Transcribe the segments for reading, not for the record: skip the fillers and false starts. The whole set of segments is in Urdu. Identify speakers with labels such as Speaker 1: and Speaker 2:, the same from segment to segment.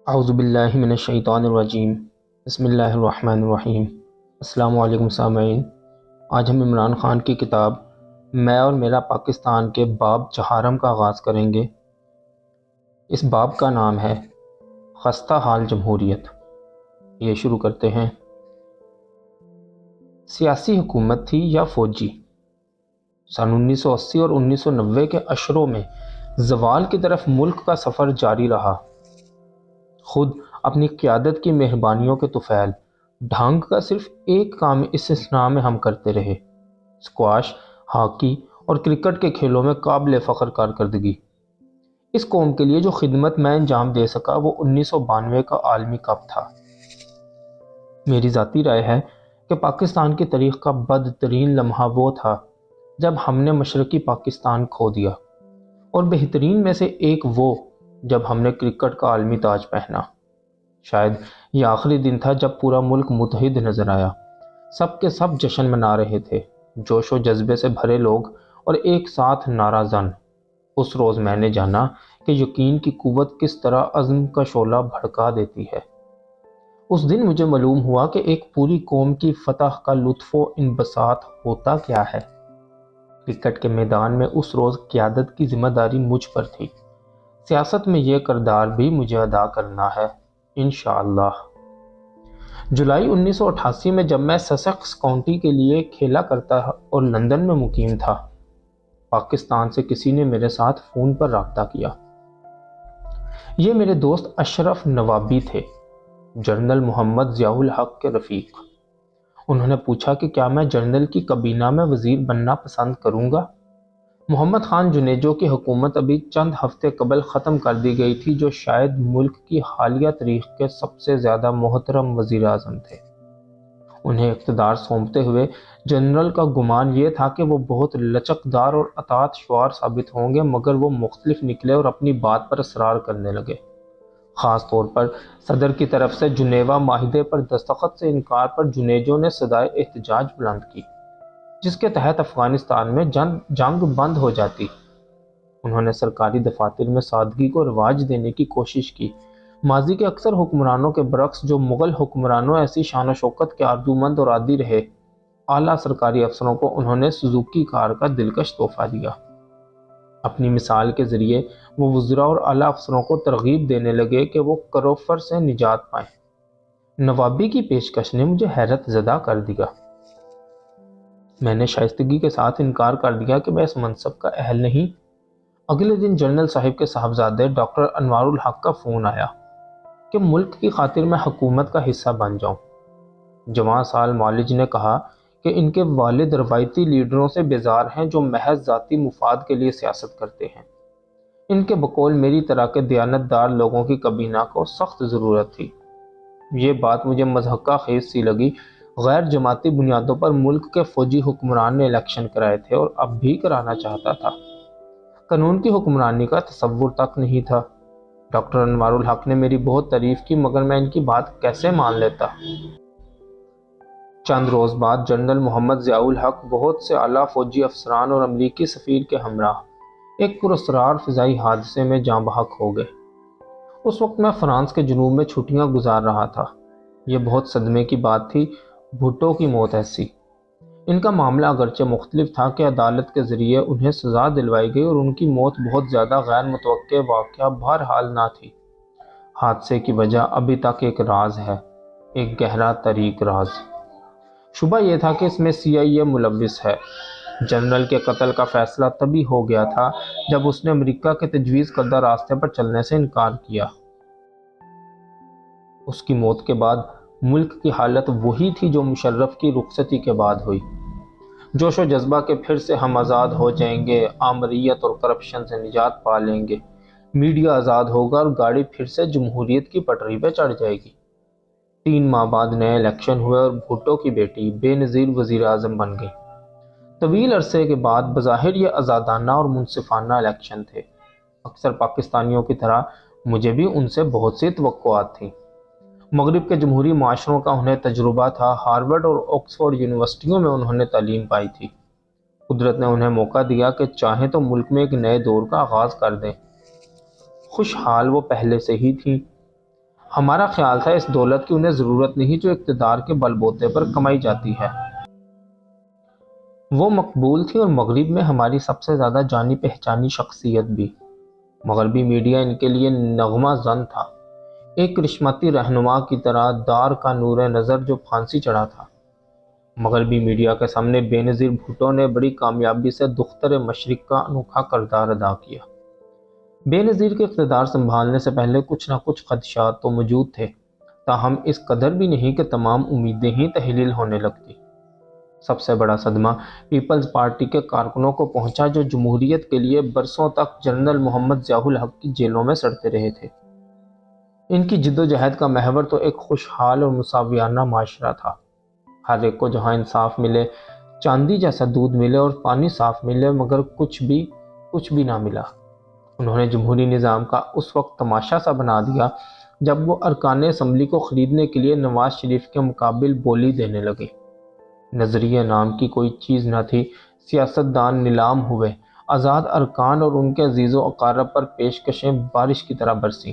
Speaker 1: اعوذ باللہ من الشیطان الرجیم، بسم اللہ الرحمن الرحیم۔ السلام علیکم سامعین، آج ہم عمران خان کی کتاب میں اور میرا پاکستان کے باب چہارم کا آغاز کریں گے۔ اس باب کا نام ہے خستہ حال جمہوریت۔ یہ شروع کرتے ہیں۔ سیاسی حکومت تھی یا فوجی؟ سن 1980 اور 1990 کے عشروں میں زوال کی طرف ملک کا سفر جاری رہا۔ خود اپنی قیادت کی مہربانیوں کے طفیل ڈھنگ کا صرف ایک کام استثناء میں ہم کرتے رہے: اسکواش، ہاکی اور کرکٹ کے کھیلوں میں قابل فخر کارکردگی۔ اس قوم کے لیے جو خدمت میں انجام دے سکا وہ 1992 کا عالمی کپ تھا۔ میری ذاتی رائے ہے کہ پاکستان کی تاریخ کا بدترین لمحہ وہ تھا جب ہم نے مشرقی پاکستان کھو دیا، اور بہترین میں سے ایک وہ جب ہم نے کرکٹ کا عالمی تاج پہنا۔ شاید یہ آخری دن تھا جب پورا ملک متحد نظر آیا۔ سب کے سب جشن منا رہے تھے، جوش و جذبے سے بھرے لوگ اور ایک ساتھ نعرہ زن۔ اس روز میں نے جانا کہ یقین کی قوت کس طرح عزم کا شعلہ بھڑکا دیتی ہے۔ اس دن مجھے معلوم ہوا کہ ایک پوری قوم کی فتح کا لطف و انبساط ہوتا کیا ہے۔ کرکٹ کے میدان میں اس روز قیادت کی ذمہ داری مجھ پر تھی۔ سیاست میں یہ کردار بھی مجھے ادا کرنا ہے، انشاءاللہ۔ جولائی 1988 میں جب میں سسیکس کاؤنٹی کے لیے کھیلا کرتا اور لندن میں مقیم تھا، پاکستان سے کسی نے میرے ساتھ فون پر رابطہ کیا۔ یہ میرے دوست اشرف نوابی تھے، جنرل محمد ضیاء الحق کے رفیق۔ انہوں نے پوچھا کہ کیا میں جنرل کی کابینہ میں وزیر بننا پسند کروں گا۔ محمد خان جنیجو کی حکومت ابھی چند ہفتے قبل ختم کر دی گئی تھی، جو شاید ملک کی حالیہ تاریخ کے سب سے زیادہ محترم وزیر اعظم تھے۔ انہیں اقتدار سونپتے ہوئے جنرل کا گمان یہ تھا کہ وہ بہت لچکدار اور اطاعت شعار ثابت ہوں گے، مگر وہ مختلف نکلے اور اپنی بات پر اصرار کرنے لگے۔ خاص طور پر صدر کی طرف سے جنیوا معاہدے پر دستخط سے انکار پر جنیجو نے صدائے احتجاج بلند کی، جس کے تحت افغانستان میں جنگ بند ہو جاتی۔ انہوں نے سرکاری دفاتر میں سادگی کو رواج دینے کی کوشش کی۔ ماضی کے اکثر حکمرانوں کے برعکس جو مغل حکمرانوں ایسی شان و شوکت کے آرزومند اور عادی رہے، اعلیٰ سرکاری افسروں کو انہوں نے سوزوکی کار کا دلکش تحفہ دیا۔ اپنی مثال کے ذریعے وہ وزراء اور اعلیٰ افسروں کو ترغیب دینے لگے کہ وہ کروفر سے نجات پائیں۔ نوابی کی پیشکش نے مجھے حیرت زدہ کر دیا۔ میں نے شائستگی کے ساتھ انکار کر دیا کہ میں اس منصب کا اہل نہیں۔ اگلے دن جنرل صاحب کے صاحبزادے ڈاکٹر انوار الحق کا فون آیا کہ ملک کی خاطر میں حکومت کا حصہ بن جاؤں۔ جوان سال معالج نے کہا کہ ان کے والد روایتی لیڈروں سے بیزار ہیں جو محض ذاتی مفاد کے لیے سیاست کرتے ہیں۔ ان کے بقول میری طرح کے دیانت دار لوگوں کی کابینہ کو سخت ضرورت تھی۔ یہ بات مجھے مضحکہ خیز سی لگی۔ غیر جماعتی بنیادوں پر ملک کے فوجی حکمران نے الیکشن کرائے تھے اور اب بھی کرانا چاہتا تھا۔ قانون کی حکمرانی کا تصور تک نہیں تھا۔ ڈاکٹر انوار الحق نے میری بہت تعریف کی، مگر میں ان کی بات کیسے مان لیتا۔ چند روز بعد جنرل محمد ضیاء الحق بہت سے اعلیٰ فوجی افسران اور امریکی سفیر کے ہمراہ ایک پراسرار فضائی حادثے میں جاں بحق ہو گئے۔ اس وقت میں فرانس کے جنوب میں چھٹیاں گزار رہا تھا۔ یہ بہت صدمے کی بات تھی۔ بھٹو کی موت ایسی۔ ان کا معاملہ اگرچہ مختلف تھا کہ عدالت کے ذریعے انہیں سزا دلوائی گئی، اور ان کی موت بہت زیادہ غیر متوقع واقعہ بہرحال نہ تھی۔ حادثے کی وجہ ابھی تک ایک راز ہے، ایک گہرا تاریک راز۔ شبہ یہ تھا کہ اس میں CIA ملوث ہے۔ جنرل کے قتل کا فیصلہ تبھی ہو گیا تھا جب اس نے امریکہ کے تجویز کردہ راستے پر چلنے سے انکار کیا۔ اس کی موت کے بعد ملک کی حالت وہی تھی جو مشرف کی رخصتی کے بعد ہوئی۔ جوش و جذبہ کے پھر سے ہم آزاد ہو جائیں گے، آمریت اور کرپشن سے نجات پا لیں گے، میڈیا آزاد ہوگا اور گاڑی پھر سے جمہوریت کی پٹری پہ چڑھ جائے گی۔ 3 ماہ بعد نئے الیکشن ہوئے اور بھٹو کی بیٹی بے نظیر وزیر اعظم بن گئی۔ طویل عرصے کے بعد بظاہر یہ آزادانہ اور منصفانہ الیکشن تھے۔ اکثر پاکستانیوں کی طرح مجھے بھی ان سے بہت سی توقعات تھیں۔ مغرب کے جمہوری معاشروں کا انہیں تجربہ تھا۔ ہارورڈ اور آکسفورڈ یونیورسٹیوں میں انہوں نے تعلیم پائی تھی۔ قدرت نے انہیں موقع دیا کہ چاہیں تو ملک میں ایک نئے دور کا آغاز کر دیں۔ خوشحال وہ پہلے سے ہی تھیں۔ ہمارا خیال تھا اس دولت کی انہیں ضرورت نہیں جو اقتدار کے بل بوتے پر کمائی جاتی ہے۔ وہ مقبول تھی اور مغرب میں ہماری سب سے زیادہ جانی پہچانی شخصیت بھی۔ مغربی میڈیا ان کے لیے نغمہ زن تھا، ایک کرشماتی رہنما کی طرح دار کا نور نظر جو پھانسی چڑھا تھا۔ مغربی میڈیا کے سامنے بے نظیر بھٹو نے بڑی کامیابی سے دختر مشرق کا انوکھا کردار ادا کیا۔ بے نظیر کے اقتدار سنبھالنے سے پہلے کچھ نہ کچھ خدشات تو موجود تھے، تاہم اس قدر بھی نہیں کہ تمام امیدیں ہی تحلیل ہونے لگتی۔ سب سے بڑا صدمہ پیپلز پارٹی کے کارکنوں کو پہنچا جو جمہوریت کے لیے برسوں تک جنرل محمد ضیاء الحق کی جیلوں میں سڑتے رہے تھے۔ ان کی جد و جہد کا محور تو ایک خوشحال اور مساویانہ معاشرہ تھا۔ ہر ایک کو جہاں انصاف ملے، چاندی جیسا دودھ ملے اور پانی صاف ملے، مگر کچھ بھی نہ ملا۔ انہوں نے جمہوری نظام کا اس وقت تماشا سا بنا دیا جب وہ ارکان اسمبلی کو خریدنے کے لیے نواز شریف کے مقابل بولی دینے لگے۔ نظریہ نام کی کوئی چیز نہ تھی، سیاستدان نیلام ہوئے، آزاد ارکان اور ان کے عزیز و اقارب پر پیشکشیں بارش کی طرح برسیں۔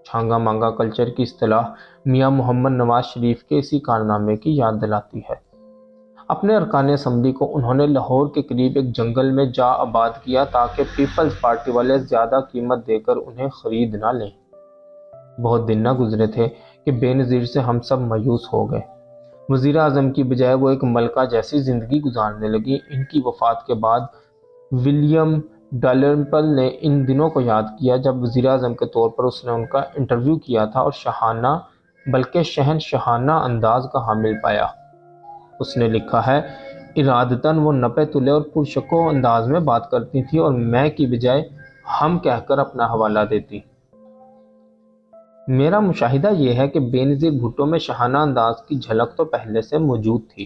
Speaker 1: چھانگا مانگا کلچر کی اصطلاح میاں محمد نواز شریف کے اسی کارنامے کی یاد دلاتی ہے۔ اپنے ارکان اسمبلی کو انہوں نے لاہور کے قریب ایک جنگل میں جا آباد کیا تاکہ پیپلز پارٹی والے زیادہ قیمت دے کر انہیں خرید نہ لیں۔ بہت دن نہ گزرے تھے کہ بے نظیر سے ہم سب مایوس ہو گئے۔ وزیر اعظم کی بجائے وہ ایک ملکہ جیسی زندگی گزارنے لگی۔ ان کی وفات کے بعد ولیم ڈالرمپل نے ان دنوں کو یاد کیا جب وزیر اعظم کے طور پر اس نے ان کا انٹرویو کیا تھا اور شاہانہ بلکہ شہنشاہانہ انداز کا حامل پایا۔ اس نے لکھا ہے، ارادتاً وہ نپے تلے اور پرشکو انداز میں بات کرتی تھی اور میں کی بجائے ہم کہہ کر اپنا حوالہ دیتی۔ میرا مشاہدہ یہ ہے کہ بے نظیر بھٹو میں شاہانہ انداز کی جھلک تو پہلے سے موجود تھی۔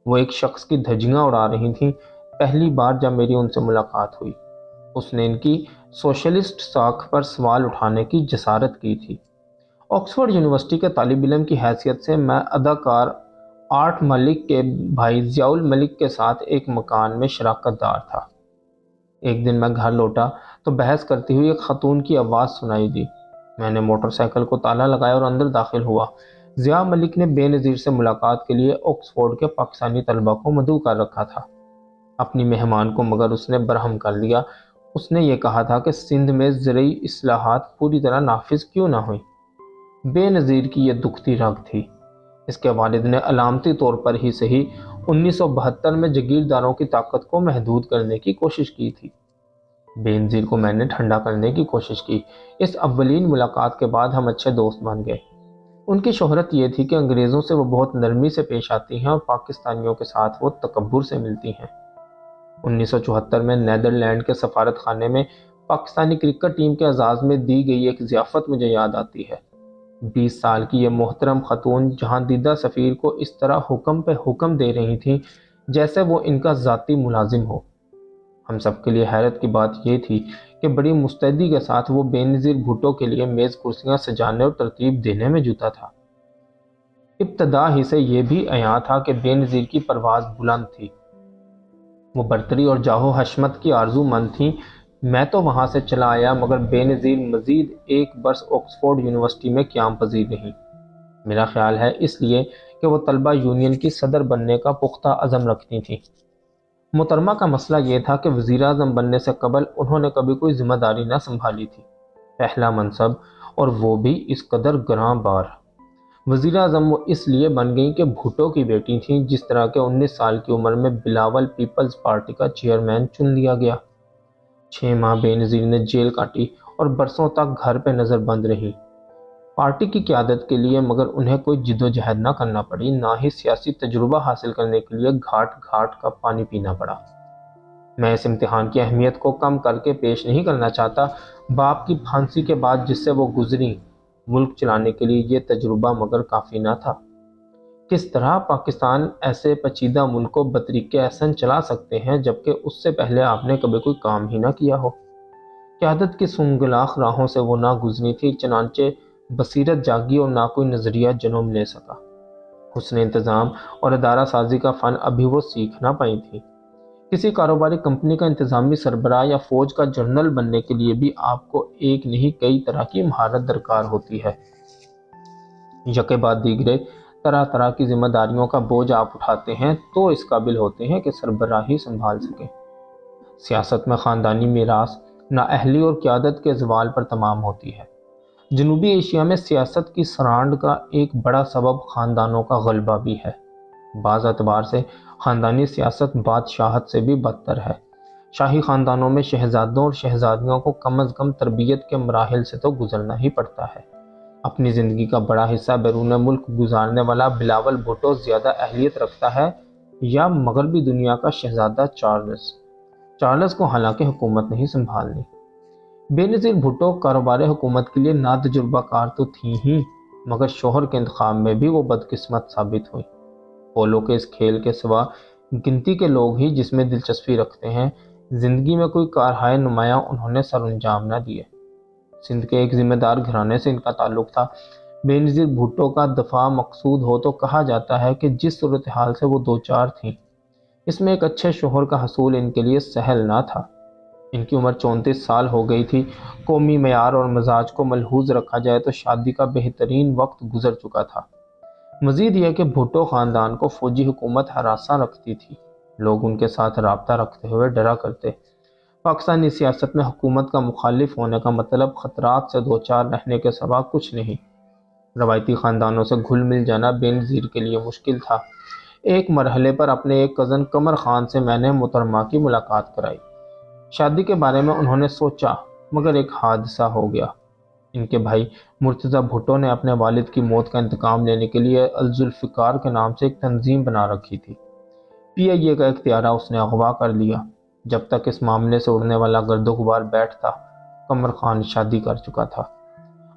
Speaker 1: وہ ایک شخص کی دھجیاں اڑا رہی تھیں۔ پہلی بار جب میری ان سے ملاقات ہوئی، اس نے ان کی سوشلسٹ ساکھ پر سوال اٹھانے کی جسارت کی تھی۔ آکسفورڈ یونیورسٹی کے طالب علم کی حیثیت سے میں اداکار آرٹ ملک کے بھائی ضیاء الملک کے ساتھ ایک مکان میں شراکت دار تھا۔ ایک دن میں گھر لوٹا تو بحث کرتی ہوئی ایک خاتون کی آواز سنائی دی۔ میں نے موٹر سائیکل کو تالا لگایا اور اندر داخل ہوا۔ ضیاء ملک نے بے نظیر سے ملاقات کے لیے آکسفورڈ کے پاکستانی طلبہ کو مدعو کر رکھا تھا۔ اپنی مہمان کو مگر اس نے برہم کر لیا۔ اس نے یہ کہا تھا کہ سندھ میں زرعی اصلاحات پوری طرح نافذ کیوں نہ ہوئیں۔ بے نظیر کی یہ دکھتی رگ تھی۔ اس کے والد نے علامتی طور پر ہی صحیح 1972 میں جاگیرداروں کی طاقت کو محدود کرنے کی کوشش کی تھی۔ بے نظیر کو میں نے ٹھنڈا کرنے کی کوشش کی۔ اس اولین ملاقات کے بعد ہم اچھے دوست بن گئے۔ ان کی شہرت یہ تھی کہ انگریزوں سے وہ بہت نرمی سے پیش آتی ہیں اور پاکستانیوں کے ساتھ وہ تکبر سے ملتی ہیں۔ 1974 میں نیدرلینڈ کے سفارت خانے میں پاکستانی کرکٹ ٹیم کے اعزاز میں دی گئی ایک ضیافت مجھے یاد آتی ہے۔ 20 سال کی یہ محترم خاتون جہاں دیدہ سفیر کو اس طرح حکم پہ حکم دے رہی تھیں جیسے وہ ان کا ذاتی ملازم ہو۔ ہم سب کے لیے حیرت کی بات یہ تھی کہ بڑی مستعدی کے ساتھ وہ بے نظیر بھٹو کے لیے میز کرسیاں سجانے اور ترتیب دینے میں جوتا تھا۔ ابتدا ہی سے یہ بھی عیاں تھا کہ بے نظیر کی پرواز بلند تھی۔ وہ برتری اور جاہ و حشمت کی آرزو مند تھیں۔ میں تو وہاں سے چلا آیا مگر بے نظیر مزید ایک برس آکسفورڈ یونیورسٹی میں قیام پذیر رہیں۔ میرا خیال ہے اس لیے کہ وہ طلبہ یونین کی صدر بننے کا پختہ عزم رکھتی تھیں۔ محترمہ کا مسئلہ یہ تھا کہ وزیر اعظم بننے سے قبل انہوں نے کبھی کوئی ذمہ داری نہ سنبھالی تھی، پہلا منصب، اور وہ بھی اس قدر گراں بار۔ وزیر اعظم وہ اس لیے بن گئیں کہ بھٹو کی بیٹی تھیں، جس طرح کہ 19 سال کی عمر میں بلاول پیپلز پارٹی کا چیئرمین چن لیا گیا۔ 6 ماہ بے نظیر نے جیل کاٹی اور برسوں تک گھر پہ نظر بند رہی۔ پارٹی کی قیادت کے لیے مگر انہیں کوئی جد و جہد نہ کرنا پڑی، نہ ہی سیاسی تجربہ حاصل کرنے کے لیے گھاٹ گھاٹ کا پانی پینا پڑا۔ میں اس امتحان کی اہمیت کو کم کر کے پیش نہیں کرنا چاہتا۔ باپ کی پھانسی کے بعد جس سے وہ گزری، ملک چلانے کے لیے یہ تجربہ مگر کافی نہ تھا۔ کس طرح پاکستان ایسے پیچیدہ ملک کو بطریق احسن چلا سکتے ہیں جبکہ اس سے پہلے آپ نے کبھی کوئی کام ہی نہ کیا ہو؟ قیادت کی سنگلاخ راہوں سے وہ نہ گزری تھی، چنانچہ بصیرت جاگی اور نہ کوئی نظریہ جنم لے سکا۔ حسن انتظام اور ادارہ سازی کا فن ابھی وہ سیکھ نہ پائی تھی۔ کسی کاروباری کمپنی کا انتظامی سربراہ یا فوج کا جنرل بننے کے لیے بھی آپ کو ایک نہیں کئی طرح کی مہارت درکار ہوتی ہے۔ یکے بعد دیگرے طرح طرح کی ذمہ داریوں کا بوجھ آپ اٹھاتے ہیں تو اس قابل ہوتے ہیں کہ سربراہی سنبھال سکیں۔ سیاست میں خاندانی میراث نااہلی اور قیادت کے زوال پر تمام ہوتی ہے۔ جنوبی ایشیا میں سیاست کی سرانڈ کا ایک بڑا سبب خاندانوں کا غلبہ بھی ہے۔ بعض اعتبار سے خاندانی سیاست بادشاہت سے بھی بدتر ہے۔ شاہی خاندانوں میں شہزادوں اور شہزادیوں کو کم از کم تربیت کے مراحل سے تو گزرنا ہی پڑتا ہے۔ اپنی زندگی کا بڑا حصہ بیرون ملک گزارنے والا بلاول بھٹو زیادہ اہلیت رکھتا ہے یا مغربی دنیا کا شہزادہ چارلس کو حالانکہ حکومت نہیں سنبھالنی۔ بے نظیر بھٹو کاروبار حکومت کے لیے ناتجربہ کار تو تھیں ہی، مگر شوہر کے انتخاب میں بھی وہ بدقسمت ثابت ہوئی۔ پولو کے اس کھیل کے سوا گنتی کے لوگ ہی جس میں دلچسپی رکھتے ہیں، زندگی میں کوئی کارہائے نمایاں انہوں نے سر انجام نہ دیے۔ سندھ کے ایک ذمہ دار گھرانے سے ان کا تعلق تھا۔ بے نظیر بھٹو کا دفاع مقصود ہو تو کہا جاتا ہے کہ جس صورتحال سے وہ دوچار تھیں، اس میں ایک اچھے شوہر کا حصول ان کے لیے سہل نہ تھا۔ ان کی عمر 34 سال ہو گئی تھی۔ قومی معیار اور مزاج کو ملحوظ رکھا جائے تو شادی کا بہترین وقت گزر چکا تھا۔ مزید یہ کہ بھٹو خاندان کو فوجی حکومت ہراساں رکھتی تھی۔ لوگ ان کے ساتھ رابطہ رکھتے ہوئے ڈرا کرتے۔ پاکستانی سیاست میں حکومت کا مخالف ہونے کا مطلب خطرات سے دوچار رہنے کے سوا کچھ نہیں۔ روایتی خاندانوں سے گھل مل جانا بے نظیر کے لیے مشکل تھا۔ ایک مرحلے پر اپنے ایک کزن قمر خان سے میں نے محترمہ کی ملاقات کرائی۔ شادی کے بارے میں انہوں نے سوچا، مگر ایک حادثہ ہو گیا۔ ان کے بھائی مرتضی بھٹو نے اپنے والد کی موت کا انتقام لینے کے لیے الذوالفقار کے نام سے ایک تنظیم بنا رکھی تھی۔ پی آئی اے کا اختیارہ اس نے اغوا کر لیا۔ جب تک اس معاملے سے اڑنے والا گرد و غبار بیٹھتا، قمر خان شادی کر چکا تھا۔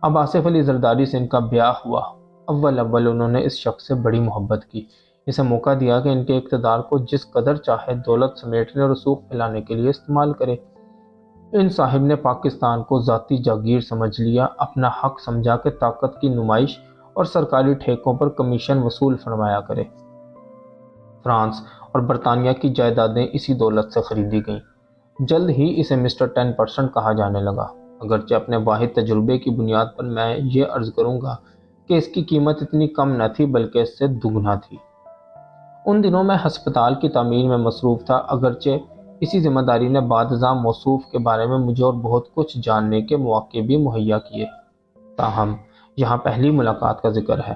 Speaker 1: اب آصف علی زرداری سے ان کا بیاہ ہوا۔ اول انہوں نے اس شخص سے بڑی محبت کی، اسے موقع دیا کہ ان کے اقتدار کو جس قدر چاہے دولت سمیٹنے اور رسوخ پھیلانے کے لیے استعمال کرے۔ ان صاحب نے پاکستان کو ذاتی جاگیر سمجھ لیا، اپنا حق سمجھا کہ طاقت کی نمائش اور سرکاری ٹھیکوں پر کمیشن وصول فرمایا کرے۔ فرانس اور برطانیہ کی جائیدادیں اسی دولت سے خریدی گئیں۔ جلد ہی اسے مسٹر 10% کہا جانے لگا، اگرچہ اپنے واحد تجربے کی بنیاد پر میں یہ عرض کروں گا کہ اس کی قیمت اتنی کم نہ تھی بلکہ اس سے دگنا تھی۔ ان دنوں میں ہسپتال کی تعمیر میں مصروف تھا، اگرچہ اسی ذمہ داری نے بعد ازاں موصوف کے بارے میں مجھے اور بہت کچھ جاننے کے مواقع بھی مہیا کیے۔ تاہم یہاں پہلی ملاقات کا ذکر ہے۔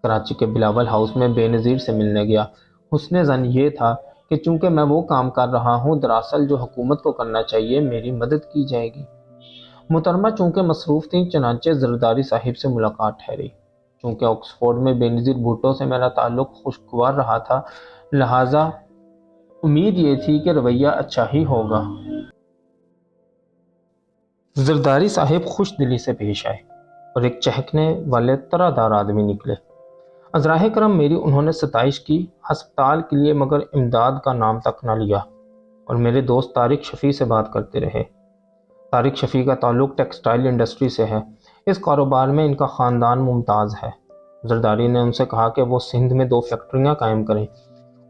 Speaker 1: کراچی کے بلاول ہاؤس میں بے نظیر سے ملنے گیا۔ حسن ظن یہ تھا کہ چونکہ میں وہ کام کر رہا ہوں دراصل جو حکومت کو کرنا چاہیے، میری مدد کی جائے گی۔ محترمہ چونکہ مصروف تھیں، چنانچہ زرداری صاحب سے ملاقات ٹھہری۔ چونکہ آکسفورڈ میں بے نظیر بھٹو سے میرا تعلق خوشگوار رہا تھا، لہٰذا امید یہ تھی کہ رویہ اچھا ہی ہوگا۔ زرداری صاحب خوش دلی سے پیش آئے اور ایک چہکنے والے طرح دار آدمی نکلے۔ ازراہ کرم میری انہوں نے ستائش کی، ہسپتال کے لیے، مگر امداد کا نام تک نہ لیا، اور میرے دوست طارق شفیع سے بات کرتے رہے۔ طارق شفیع کا تعلق ٹیکسٹائل انڈسٹری سے ہے۔ اس کاروبار میں ان کا خاندان ممتاز ہے۔ زرداری نے ان سے کہا کہ وہ سندھ میں 2 فیکٹریاں قائم کریں،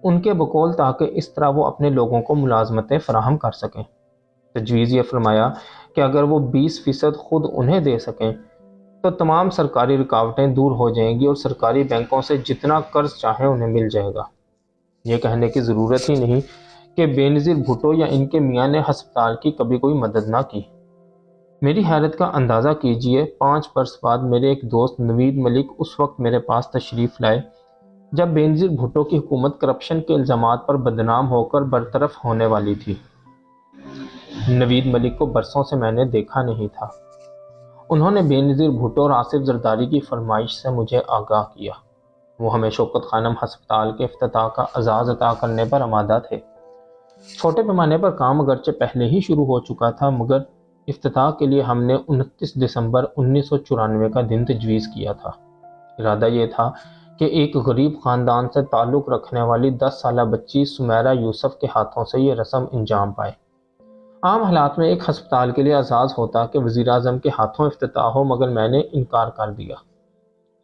Speaker 1: ان کے بقول، تاکہ اس طرح وہ اپنے لوگوں کو ملازمتیں فراہم کر سکیں۔ تجویز یہ فرمایا کہ اگر وہ 20% خود انہیں دے سکیں تو تمام سرکاری رکاوٹیں دور ہو جائیں گی اور سرکاری بینکوں سے جتنا قرض چاہیں انہیں مل جائے گا۔ یہ کہنے کی ضرورت ہی نہیں کہ بے نظیر بھٹو یا ان کے میاں نے ہسپتال کی کبھی کوئی مدد نہ کی۔ میری حیرت کا اندازہ کیجئے، 5 برس بعد میرے ایک دوست نوید ملک اس وقت میرے پاس تشریف لائے جب بے نظیر بھٹو کی حکومت کرپشن کے الزامات پر بدنام ہو کر برطرف ہونے والی تھی۔ نوید ملک کو برسوں سے میں نے دیکھا نہیں تھا۔ انہوں نے بے نظیر بھٹو اور آصف زرداری کی فرمائش سے مجھے آگاہ کیا۔ وہ ہمیں شوکت خانم ہسپتال کے افتتاح کا اعزاز عطا کرنے پر آمادہ تھے۔ چھوٹے پیمانے پر کام اگرچہ پہلے ہی شروع ہو چکا تھا، مگر افتتاح کے لیے ہم نے 29 دسمبر 1994 کا دن تجویز کیا تھا۔ ارادہ یہ تھا کہ ایک غریب خاندان سے تعلق رکھنے والی 10 سالہ بچی سمیرہ یوسف کے ہاتھوں سے یہ رسم انجام پائے۔ عام حالات میں ایک ہسپتال کے لیے اعزاز ہوتا کہ وزیر اعظم کے ہاتھوں افتتاح ہو، مگر میں نے انکار کر دیا۔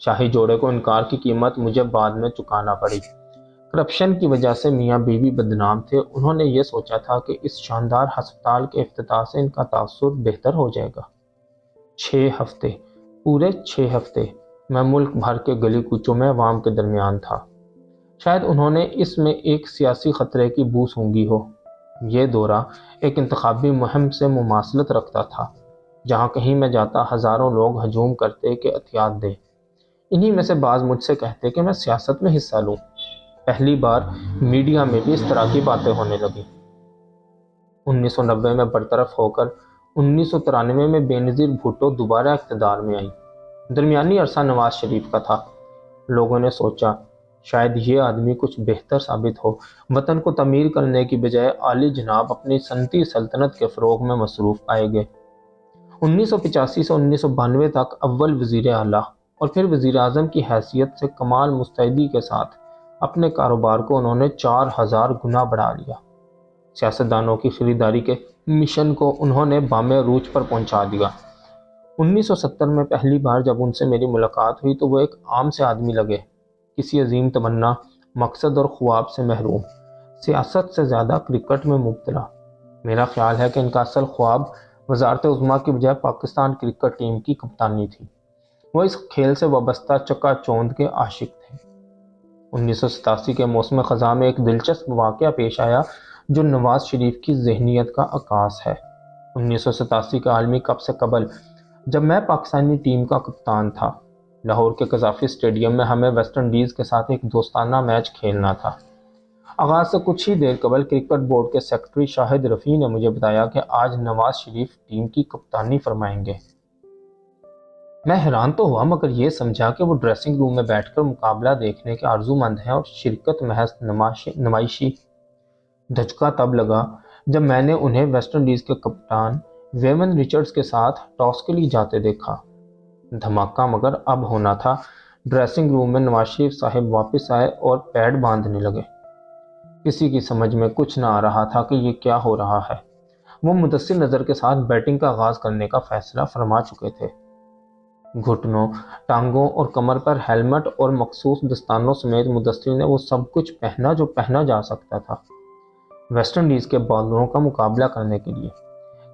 Speaker 1: شاہی جوڑے کو انکار کی قیمت مجھے بعد میں چکانا پڑی۔ کرپشن کی وجہ سے میاں بیوی بدنام تھے۔ انہوں نے یہ سوچا تھا کہ اس شاندار ہسپتال کے افتتاح سے ان کا تاثر بہتر ہو جائے گا۔ 6 ہفتے، پورے 6 ہفتے میں ملک بھر کے گلی کوچوں میں عوام کے درمیان تھا۔ شاید انہوں نے اس میں ایک سیاسی خطرے کی بو سونگھی ہو۔ یہ دورہ ایک انتخابی مہم سے مماثلت رکھتا تھا۔ جہاں کہیں میں جاتا ہزاروں لوگ ہجوم کرتے کہ عطیات دے۔ انہی میں سے بعض مجھ سے کہتے کہ میں سیاست میں حصہ لوں۔ پہلی بار میڈیا میں بھی اس طرح کی باتیں ہونے لگیں۔ 1990 میں برطرف ہو کر 1993 میں بے نظیر بھٹو دوبارہ اقتدار میں آئی۔ درمیانی عرصہ نواز شریف کا تھا۔ لوگوں نے سوچا شاید یہ آدمی کچھ بہتر ثابت ہو، وطن کو تعمیر کرنے کی بجائے عالی جناب اپنی صنعتی سلطنت کے فروغ میں مصروف پائے گئے۔ 1985 سے 1992 تک اول وزیر اعلیٰ اور پھر وزیر اعظم کی حیثیت سے کمال مستعدی کے ساتھ اپنے کاروبار کو انہوں نے 4000 گنا بڑھا لیا۔ سیاستدانوں کی خریداری کے مشن کو انہوں نے بام عروج پر پہنچا دیا۔ 1970 میں پہلی بار جب ان سے میری ملاقات ہوئی تو وہ ایک عام سے آدمی لگے، کسی عظیم تمنا، مقصد اور خواب سے محروم، سیاست سے زیادہ کرکٹ میں مبتلا۔ میرا خیال ہے کہ ان کا اصل خواب وزارت عظمیٰ کی بجائے پاکستان کرکٹ ٹیم کی کپتانی تھی۔ وہ اس کھیل سے وابستہ چکا چوند کے عاشق تھے۔ 1987 کے موسم خزاں میں ایک دلچسپ واقعہ پیش آیا جو نواز شریف کی ذہنیت کا عکاس ہے۔ 1987 کے عالمی کپ سے قبل جب میں پاکستانی ٹیم کا کپتان تھا، لاہور کے قذافی اسٹیڈیم میں ہمیں ویسٹ انڈیز کے ساتھ ایک دوستانہ میچ کھیلنا تھا۔ آغاز سے کچھ ہی دیر قبل کرکٹ بورڈ کے سیکرٹری شاہد رفیع نے مجھے بتایا کہ آج نواز شریف ٹیم کی کپتانی فرمائیں گے۔ میں حیران تو ہوا مگر یہ سمجھا کہ وہ ڈریسنگ روم میں بیٹھ کر مقابلہ دیکھنے کے آرزو مند ہیں اور شرکت محض نمائشی۔ دھچکا تب لگا جب میں نے انہیں ویسٹ انڈیز کے کپتان ویون رچرڈز کے ساتھ ٹاس کے لیے جاتے دیکھا۔ دھماکہ مگر اب ہونا تھا۔ ڈریسنگ روم میں نواز شریف صاحب واپس آئے اور پیڈ باندھنے لگے۔ کسی کی سمجھ میں کچھ نہ آ رہا تھا کہ یہ کیا ہو رہا ہے۔ وہ مدثر نظر کے ساتھ بیٹنگ کا آغاز کرنے کا فیصلہ فرما چکے تھے۔ گھٹنوں، ٹانگوں اور کمر پر ہیلمٹ اور مخصوص دستانوں سمیت مدثر نے وہ سب کچھ پہنا جو پہنا جا سکتا تھا ویسٹ انڈیز کے بالروں کا مقابلہ کرنے کے لیے۔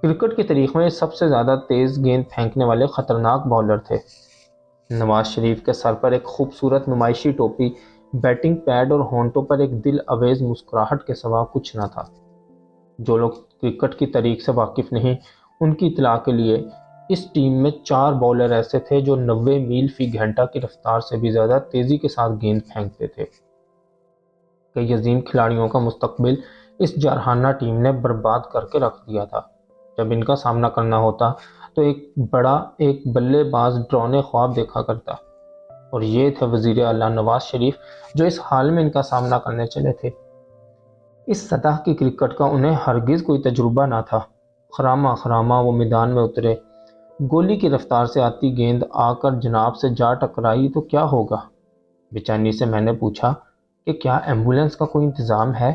Speaker 1: کرکٹ کی تاریخ میں سب سے زیادہ تیز گیند پھینکنے والے خطرناک بالر تھے۔ نواز شریف کے سر پر ایک خوبصورت نمائشی ٹوپی، بیٹنگ پیڈ اور ہونٹوں پر ایک دل آویز مسکراہٹ کے سوا کچھ نہ تھا۔ جو لوگ کرکٹ کی تاریخ سے واقف نہیں، ان کی اطلاع کے لیے اس ٹیم میں 4 بالر ایسے تھے جو 90 میل فی گھنٹہ کی رفتار سے بھی زیادہ تیزی کے ساتھ گیند پھینکتے تھے۔ کئی عظیم کھلاڑیوں کا مستقبل اس جارحانہ ٹیم نے برباد کر کے رکھ دیا تھا۔ جب ان کا سامنا کرنا ہوتا تو ایک بلے باز ڈراؤنے خواب دیکھا کرتا، اور یہ تھے وزیر اعلیٰ نواز شریف جو اس حال میں ان کا سامنا کرنے چلے تھے۔ اس سطح کی کرکٹ کا انہیں ہرگز کوئی تجربہ نہ تھا۔ خرامہ وہ میدان میں اترے، گولی کی رفتار سے آتی گیند آ کر جناب سے جا ٹکرائی تو کیا ہوگا؟ بے چینی سے میں نے پوچھا کہ کیا ایمبولینس کا کوئی انتظام ہے؟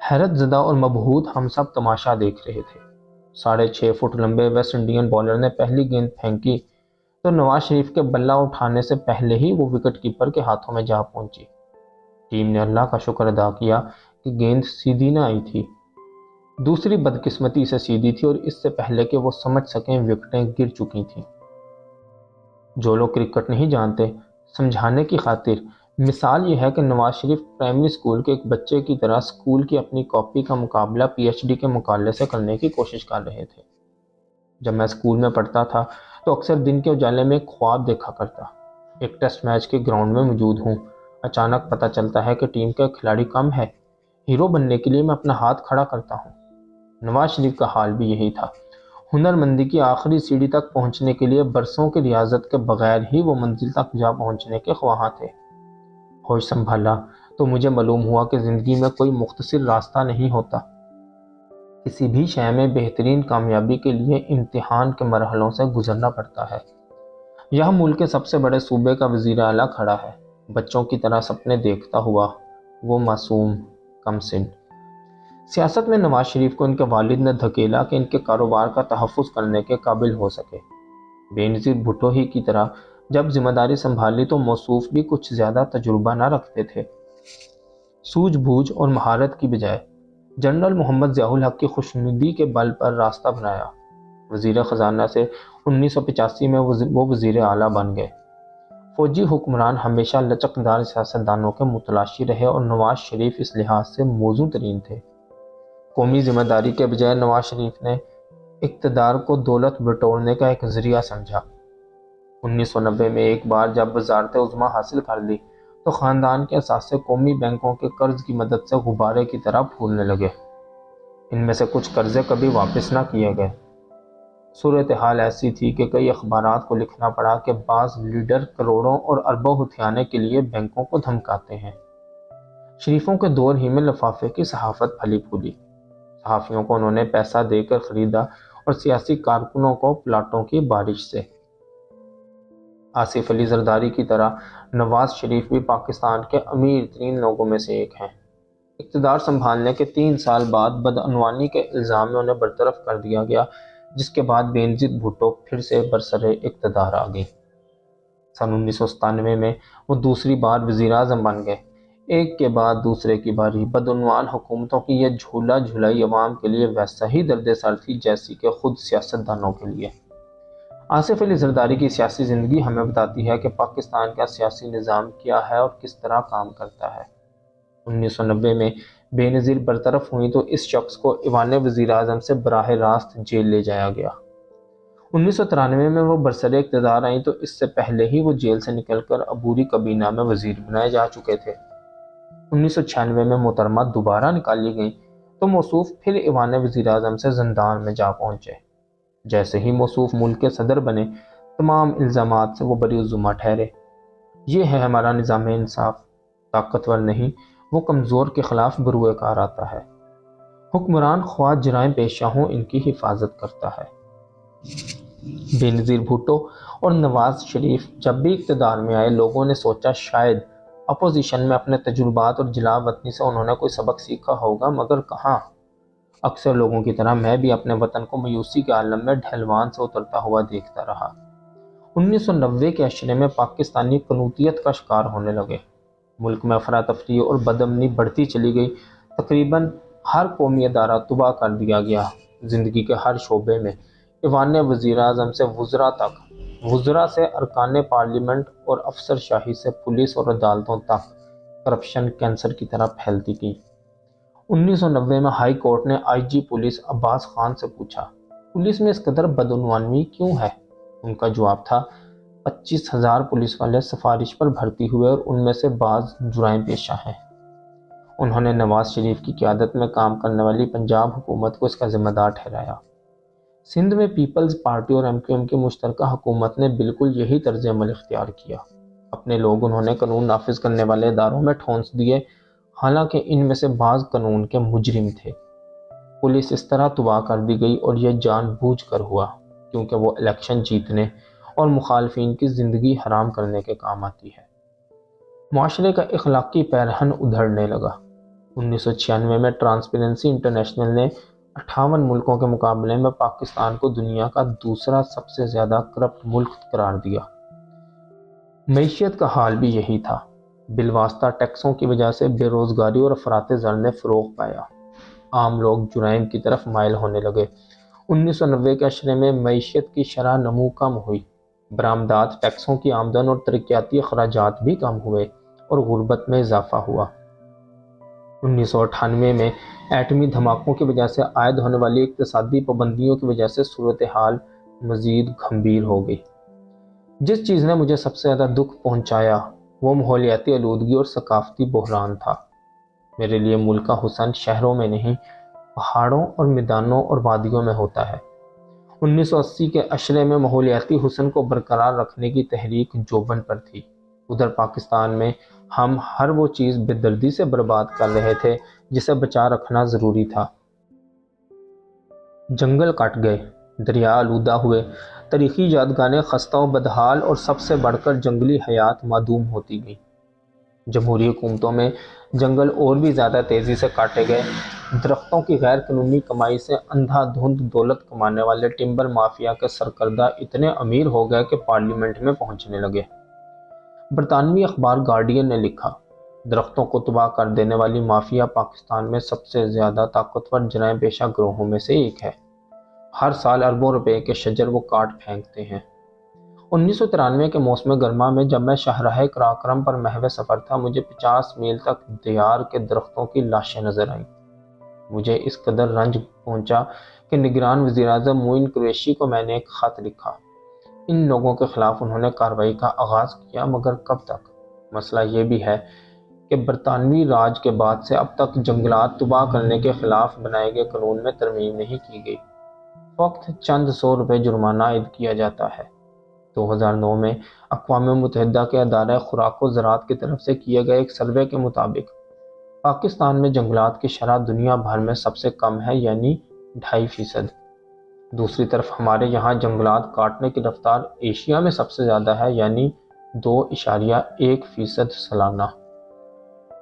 Speaker 1: حیرت زدہ اور مبہوت ہم سب تماشا دیکھ رہے تھے۔ 6.5 فٹ لمبے ویسٹ انڈین بالر نے پہلی گیند پھینکی تو نواز شریف کے بلہ اٹھانے سے پہلے ہی وہ وکٹ کیپر کے ہاتھوں میں جا پہنچی۔ ٹیم نے اللہ کا شکر ادا کیا کہ گیند سیدھی نہ آئی تھی۔ دوسری بدقسمتی سے سیدھی تھی اور اس سے پہلے کہ وہ سمجھ سکیں وکٹیں گر چکی تھیں۔ جو لوگ کرکٹ نہیں جانتے، سمجھانے کی خاطر مثال یہ ہے کہ نواز شریف پرائمری اسکول کے ایک بچے کی طرح اسکول کی اپنی کاپی کا مقابلہ پی ایچ ڈی کے مقالے سے کرنے کی کوشش کر رہے تھے۔ جب میں اسکول میں پڑھتا تھا تو اکثر دن کے اجالے میں ایک خواب دیکھا کرتا، ایک ٹیسٹ میچ کے گراؤنڈ میں موجود ہوں، اچانک پتہ چلتا ہے کہ ٹیم کا کھلاڑی کم ہے، ہیرو بننے کے لیے میں اپنا ہاتھ کھڑا کرتا ہوں۔ نواز شریف کا حال بھی یہی تھا۔ ہنرمندی کی آخری سیڑھی تک پہنچنے کے لیے برسوں کی ریاضت کے بغیر ہی وہ منزل تک جا پہنچنے کے خواہاں تھے۔ ہوش سنبھالا تو مجھے معلوم ہوا کہ زندگی میں کوئی مختصر راستہ نہیں ہوتا۔ کسی بھی شے میں بہترین کامیابی کے لیے امتحان کے مرحلوں سے گزرنا پڑتا ہے۔ یہاں ملک کے سب سے بڑے صوبے کا وزیر اعلیٰ کھڑا ہے، بچوں کی طرح سپنے دیکھتا ہوا، وہ معصوم، کم سن۔ سیاست میں نواز شریف کو ان کے والد نے دھکیلا کہ ان کے کاروبار کا تحفظ کرنے کے قابل ہو سکے۔ بے نظیر بھٹو ہی کی طرح جب ذمہ داری سنبھالی تو موصوف بھی کچھ زیادہ تجربہ نہ رکھتے تھے۔ سوجھ بوجھ اور مہارت کی بجائے جنرل محمد ضیاء الحق کی خوشنودی کے بل پر راستہ بنایا۔ وزیر خزانہ سے 1985 میں وہ وزیر اعلیٰ بن گئے۔ فوجی حکمران ہمیشہ لچکدار سیاستدانوں کے متلاشی رہے اور نواز شریف اس لحاظ سے موزوں ترین تھے۔ قومی ذمہ داری کے بجائے نواز شریف نے اقتدار کو دولت بٹورنے کا ایک ذریعہ سمجھا۔ 1990 میں ایک بار جب وزارت عظمیٰ حاصل کر لی تو خاندان کے اثاثے قومی بینکوں کے قرض کی مدد سے غبارے کی طرح پھولنے لگے۔ ان میں سے کچھ قرضے کبھی واپس نہ کیے گئے۔ صورتحال ایسی تھی کہ کئی اخبارات کو لکھنا پڑا کہ بعض لیڈر کروڑوں اور اربوں ہتھیانے کے لیے بینکوں کو دھمکاتے ہیں۔ شریفوں کے دور ہی میں لفافے کی صحافت پھلی پھولی۔ صحافیوں کو انہوں نے پیسہ دے کر خریدا اور سیاسی کارکنوں کو پلاٹوں کی بارش سے۔ آصف علی زرداری کی طرح نواز شریف بھی پاکستان کے امیر ترین لوگوں میں سے ایک ہیں۔ اقتدار سنبھالنے کے 3 سال بعد بدعنوانی کے الزام میں انہیں برطرف کر دیا گیا، جس کے بعد بینظیر بھٹو پھر سے برسر اقتدار آ گئی۔ سن 1997 میں وہ دوسری بار وزیر اعظم بن گئے۔ ایک کے بعد دوسرے کی باری بدعنوان حکومتوں کی یہ جھولا جھلائی عوام کے لیے ویسا ہی درد سر تھی جیسی کہ خود سیاستدانوں کے لیے۔ آصف علی زرداری کی سیاسی زندگی ہمیں بتاتی ہے کہ پاکستان کا سیاسی نظام کیا ہے اور کس طرح کام کرتا ہے۔ 1990 میں بے نظیر برطرف ہوئی تو اس شخص کو ایوان وزیر اعظم سے براہ راست جیل لے جایا گیا۔ 1993 میں وہ برسر اقتدار آئیں تو اس سے پہلے ہی وہ جیل سے نکل کر عبوری کابینہ میں وزیر بنائے جا چکے تھے۔ 1996 میں محترمہ دوبارہ نکالی گئیں تو موصوف پھر ایوان وزیر اعظم سے زندان میں جا پہنچے۔ جیسے ہی موصوف ملک کے صدر بنے، تمام الزامات سے وہ بری الزمہ ٹھہرے۔ یہ ہے ہمارا نظام انصاف، طاقتور نہیں، وہ کمزور کے خلاف بروئے کار آتا ہے۔ حکمران خواہ جرائم پیشہ ہوں، ان کی حفاظت کرتا ہے۔ بینظیر بھٹو اور نواز شریف جب بھی اقتدار میں آئے، لوگوں نے سوچا شاید اپوزیشن میں اپنے تجربات اور جلا وطنی سے انہوں نے کوئی سبق سیکھا ہوگا، مگر کہاں۔ اکثر لوگوں کی طرح میں بھی اپنے وطن کو مایوسی کے عالم میں ڈھلوان سے اترتا ہوا دیکھتا رہا۔ 1990 کے عشرے میں پاکستانی قنوطیت کا شکار ہونے لگے۔ ملک میں افراتفری اور بدامنی بڑھتی چلی گئی۔ تقریباً ہر قومی ادارہ تباہ کر دیا گیا۔ زندگی کے ہر شعبے میں، ایوان وزیر اعظم سے وزراء تک، وزراء سے ارکان پارلیمنٹ اور افسر شاہی سے پولیس اور عدالتوں تک، کرپشن کینسر کی طرح پھیلتی گئی۔ 1990 میں ہائی کورٹ نے آئی جی پولیس عباس خان سے پوچھا، پولیس میں اس قدر بدعنوانی کیوں ہے؟ ان کا جواب تھا، 25,000 پولیس والے سفارش پر بھرتی ہوئے اور ان میں سے بعض جرائم پیشہ ہیں۔ انہوں نے نواز شریف کی قیادت میں کام کرنے والی پنجاب حکومت کو اس کا ذمہ دار ٹھہرایا۔ سندھ میں پیپلز پارٹی اور MQM کی مشترکہ حکومت نے بالکل یہی طرز عمل اختیار کیا۔ اپنے لوگ انہوں نے قانون نافذ کرنے والے اداروں میں ٹھونس دیے، حالانکہ ان میں سے بعض قانون کے مجرم تھے۔ پولیس اس طرح تباہ کر دی گئی اور یہ جان بوجھ کر ہوا، کیونکہ وہ الیکشن جیتنے اور مخالفین کی زندگی حرام کرنے کے کام آتی ہے۔ معاشرے کا اخلاقی پیرہن ادھڑنے لگا۔ 1996 میں ٹرانسپیرنسی انٹرنیشنل نے 58 ملکوں کے مقابلے میں پاکستان کو دنیا کا دوسرا سب سے زیادہ کرپٹ ملک قرار دیا۔ معیشت کا حال بھی یہی تھا۔ بالواسطہ ٹیکسوں کی وجہ سے بے روزگاری اور افراط زر نے فروغ پایا۔ عام لوگ جرائم کی طرف مائل ہونے لگے۔ 1990 کے عشرے میں معیشت کی شرح نمو کم ہوئی، برآمدات، ٹیکسوں کی آمدن اور ترقیاتی اخراجات بھی کم ہوئے اور غربت میں اضافہ ہوا۔ 1998 میں ایٹمی دھماکوں کی وجہ سے عائد ہونے والی اقتصادی پابندیوں کی وجہ سے صورتحال مزید گھمبیر ہو گئی۔ جس چیز نے مجھے سب سے زیادہ دکھ پہنچایا وہ ماحولیاتی آلودگی اور ثقافتی بحران تھا۔ میرے لیے ملک کا حسن شہروں میں نہیں، پہاڑوں اور میدانوں اور وادیوں میں ہوتا ہے۔ 1980 کے عشرے میں ماحولیاتی حسن کو برقرار رکھنے کی تحریک جوبن پر تھی۔ ادھر پاکستان میں ہم ہر وہ چیز بے دردی سے برباد کر رہے تھے جسے بچا رکھنا ضروری تھا۔ جنگل کٹ گئے، دریا آلودہ ہوئے، تاریخی یادگاریں خستہ و بدحال اور سب سے بڑھ کر جنگلی حیات معدوم ہوتی گئیں۔ جمہوری حکومتوں میں جنگل اور بھی زیادہ تیزی سے کاٹے گئے۔ درختوں کی غیر قانونی کمائی سے اندھا دھند دولت کمانے والے ٹمبر مافیا کے سرکردہ اتنے امیر ہو گئے کہ پارلیمنٹ میں پہنچنے لگے۔ برطانوی اخبار گارڈین نے لکھا، درختوں کو تباہ کر دینے والی مافیا پاکستان میں سب سے زیادہ طاقتور جرائم پیشہ گروہوں میں سے ایک ہے۔ ہر سال اربوں روپے کے شجر وہ کاٹ پھینکتے ہیں۔ 1993 کے موسم گرما میں جب میں شاہراہ قراقرم پر محو سفر تھا، مجھے 50 میل تک دیار کے درختوں کی لاشیں نظر آئیں۔ مجھے اس قدر رنج پہنچا کہ نگران وزیراعظم معین قریشی کو میں نے ایک خط لکھا۔ ان لوگوں کے خلاف انہوں نے کارروائی کا آغاز کیا، مگر کب تک؟ مسئلہ یہ بھی ہے کہ برطانوی راج کے بعد سے اب تک جنگلات تباہ کرنے کے خلاف بنائے گئے قانون میں ترمیم نہیں کی گئی۔ فقط چند سو روپے جرمانہ عائد کیا جاتا ہے۔ 2009 میں اقوام متحدہ کے ادارہ خوراک و زراعت کی طرف سے کیے گئے ایک سروے کے مطابق پاکستان میں جنگلات کی شرح دنیا بھر میں سب سے کم ہے، یعنی 2.5%۔ دوسری طرف ہمارے یہاں جنگلات کاٹنے کی رفتار ایشیا میں سب سے زیادہ ہے، یعنی 2.1% سالانہ۔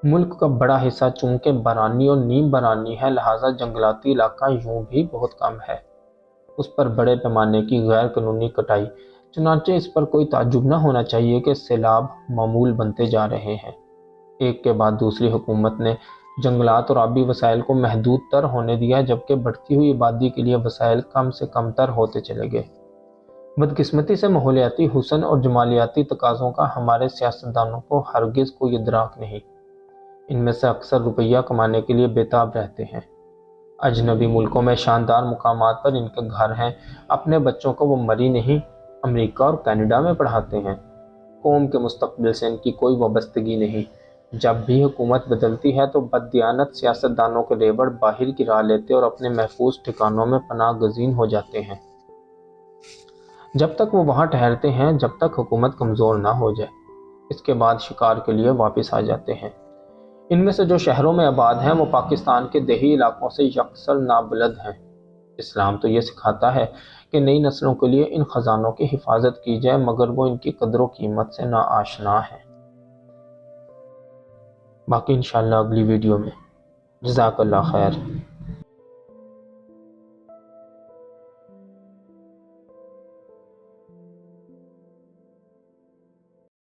Speaker 1: ملک کا بڑا حصہ چونکہ برانی اور نیم برانی ہے، لہٰذا جنگلاتی علاقہ یوں بھی بہت کم ہے۔ اس پر بڑے پیمانے کی غیر قانونی کٹائی، چنانچہ اس پر کوئی تعجب نہ ہونا چاہیے کہ سیلاب معمول بنتے جا رہے ہیں۔ ایک کے بعد دوسری حکومت نے جنگلات اور آبی وسائل کو محدود تر ہونے دیا، جبکہ بڑھتی ہوئی آبادی کے لیے وسائل کم سے کم تر ہوتے چلے گئے۔ بدقسمتی سے ماحولیاتی حسن اور جمالیاتی تقاضوں کا ہمارے سیاستدانوں کو ہرگز کوئی ادراک نہیں۔ ان میں سے اکثر روپیہ کمانے کے لیے بےتاب رہتے ہیں۔ اجنبی ملکوں میں شاندار مقامات پر ان کے گھر ہیں، اپنے بچوں کو وہ مری نہیں امریکہ اور کینیڈا میں پڑھاتے ہیں۔ قوم کے مستقبل سے ان کی کوئی وابستگی نہیں۔ جب بھی حکومت بدلتی ہے تو بددیانت سیاستدانوں کے ریوڑ باہر کی راہ لیتے اور اپنے محفوظ ٹھکانوں میں پناہ گزین ہو جاتے ہیں۔ جب تک وہ وہاں ٹھہرتے ہیں، جب تک حکومت کمزور نہ ہو جائے، اس کے بعد شکار کے لیے واپس آ جاتے ہیں۔ ان میں سے جو شہروں میں آباد ہیں وہ پاکستان کے دیہی علاقوں سے یکسر نابلد ہیں۔ اسلام تو یہ سکھاتا ہے کہ نئی نسلوں کے لیے ان خزانوں کی حفاظت کی جائے، مگر وہ ان کی قدر و قیمت سے ناآشنا ہیں۔ باقی انشاءاللہ اگلی ویڈیو میں۔ جزاک اللہ خیر۔